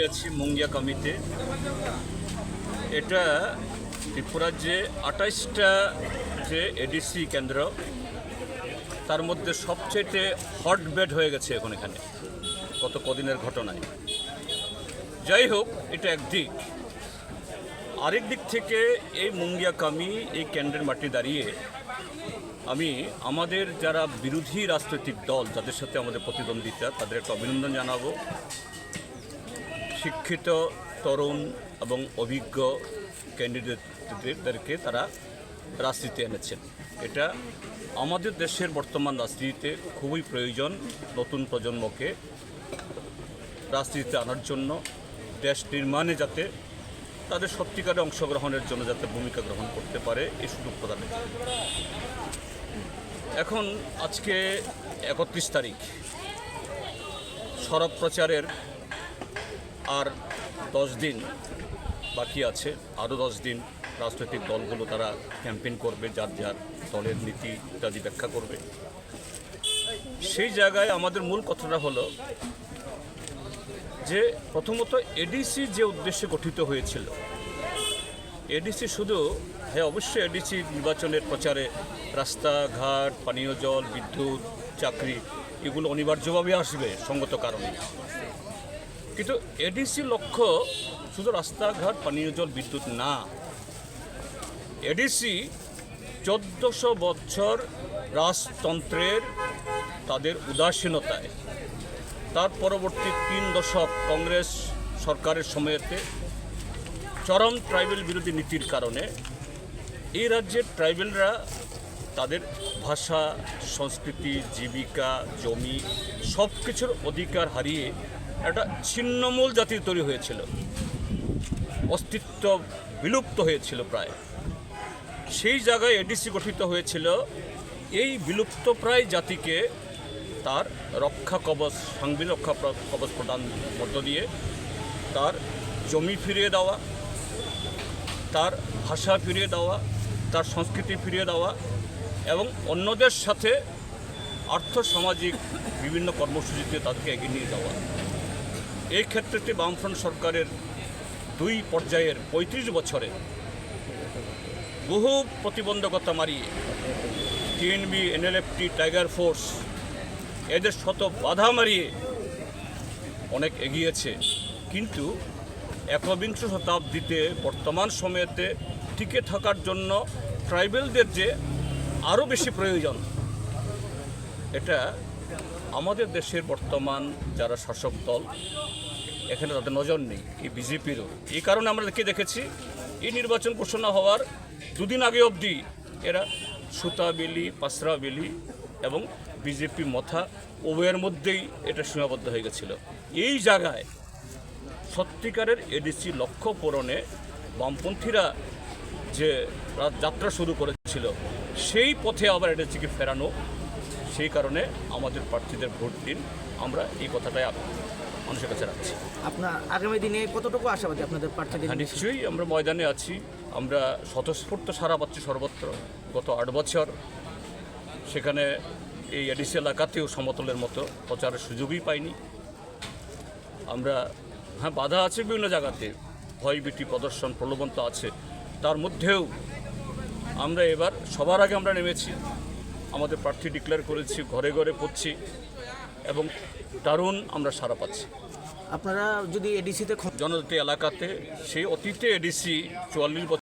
আছি মুঙ্গিয়া কামিতে। এটা ত্রিপুরার যে 28টা যে এডিসি কেন্দ্র, তার মধ্যে সবচেয়ে হটবেড হয়ে গেছে এখন এখানে গত কদিনের ঘটনায়। যাই হোক, এটা একদিক। আরেক দিক থেকে এই মুঙ্গিয়া কামি এই কেন্দ্রের মাটি দাঁড়িয়ে আমি আমাদের যারা বিরোধী রাজনৈতিক দল, যাদের সাথে আমাদের প্রতিদ্বন্দ্বিতা, তাদের একটা অভিনন্দন জানাবো। শিক্ষিত তরুণ এবং অভিজ্ঞ ক্যান্ডিডেটদেরকে তারা রাজনীতি এনেছেন। এটা আমাদের দেশের বর্তমান রাজনীতিতে খুবই প্রয়োজন। নতুন প্রজন্মকে রাজনীতিতে আনার জন্য, দেশ নির্মাণে যাতে তাদের সত্যিকারে অংশগ্রহণের জন্য যাতে ভূমিকা গ্রহণ করতে পারে, এই সুযোগ প্রদানের জন্য। এখন আজকে 31 তারিখ, সড়ক প্রচারের আর 10 দিন বাকি আছে। আরও 10 দিন রাজনৈতিক দলগুলো তারা ক্যাম্পেইন করবে, যার যার দলের নীতি ইত্যাদি ব্যাখ্যা করবে। সেই জায়গায় আমাদের মূল কথাটা হলো যে প্রথমত এডিসি যে উদ্দেশ্যে গঠিত হয়েছিল, এডিসি শুধু অবশ্যই এডিসি নির্বাচনের প্রচারে রাস্তাঘাট, পানীয় জল, বিদ্যুৎ, চাকরি এগুলো অনিবার্যভাবে আসবে সঙ্গত কারণে। কিন্তু এডিসি লক্ষ্য শুধু রাস্তাঘাট, পানীয় জল, বিদ্যুৎ না। এডিসি 1400 বছর রাজতন্ত্রের তাদের উদাসীনতায়, তার পরবর্তী 3 দশক কংগ্রেস সরকারের সময়তে চরম ট্রাইবেল বিরোধী নীতির কারণে এই রাজ্যের ট্রাইবেলরা তাদের ভাষা, সংস্কৃতি, জীবিকা, জমি সব কিছুর অধিকার হারিয়ে একটা ছিন্নমূল জাতি তৈরি হয়েছিল, অস্তিত্ব বিলুপ্ত হয়েছিল প্রায়। সেই জায়গায় এডিসি গঠিত হয়েছিল এই বিলুপ্তপ্রায় জাতিকে তার রক্ষা কবচ, সাংবিধানিক রক্ষা কবচ প্রদান মধ্য দিয়ে তার জমি ফিরিয়ে দেওয়া, তার ভাষা ফিরিয়ে দেওয়া, তার সংস্কৃতি ফিরিয়ে দেওয়া এবং অন্যদের সাথে আর্থসামাজিক বিভিন্ন কর্মসূচিতে তাদেরকে এগিয়ে নিয়ে যাওয়া। এই ক্ষেত্রে বামফ্রন্ট সরকারের 2 পর্যায়ের 35 বছরে বহু প্রতিবন্ধকতা মারিয়ে টিএনবি, এনএলএফটি, টাইগার ফোর্স এদের শত বাধা মারিয়ে অনেক এগিয়েছে। কিন্তু 21 শতাব্দীতে বর্তমান সময়েতে টিকে থাকার জন্য ট্রাইবেলদের যে আরও বেশি প্রয়োজন, এটা আমাদের দেশের বর্তমান যারা শাসক দল, এখানে তাদের নজর নেই, এই বিজেপিরও। এই কারণে আমরা দেখেছি এই নির্বাচন ঘোষণা হওয়ার 2 দিন আগে অবধি এরা সুতাবেলি, পাসরাবেলি এবং বিজেপি মথা উভয়ের মধ্যেই এটা সীমাবদ্ধ হয়ে গেছিল। এই জায়গায় সত্যিকারের এডিসি লক্ষ্য পূরণে বামপন্থীরা যে যাত্রা শুরু করেছিল, সেই পথে আবার এডিসিকে ফেরানো। সেই কারণে আমাদের প্রার্থীদের ভোট দিন, আমরা এই কথাটাই মানুষের কাছে রাখছি। আপনার আগামী দিনে কতটুকু আশাবাদী আপনাদের প্রার্থীদের? নিশ্চয়ই আমরা ময়দানে আছি, আমরা স্বতঃস্ফূর্ত সারা পাচ্ছি সর্বত্র। গত 8 বছর সেখানে এই এডিসি এলাকাতেও সমতলের মতো প্রচারের সুযোগই পাইনি আমরা। বাধা আছে বিভিন্ন জায়গাতে, ভয়ভীতি প্রদর্শন, প্রলোভন তো আছে। তার মধ্যেও আমরা এবার সবার আগে আমরা নেমেছি, আমাদের প্রার্থী ডিক্লেয়ার করেছি, ঘরে ঘরে পড়ছি এবং দারুণ আমরা সাড়া পাচ্ছি। আপনারা যদি এডিসিতে জনজাতি এলাকাতে, সেই অতীতে এডিসি 44 বছর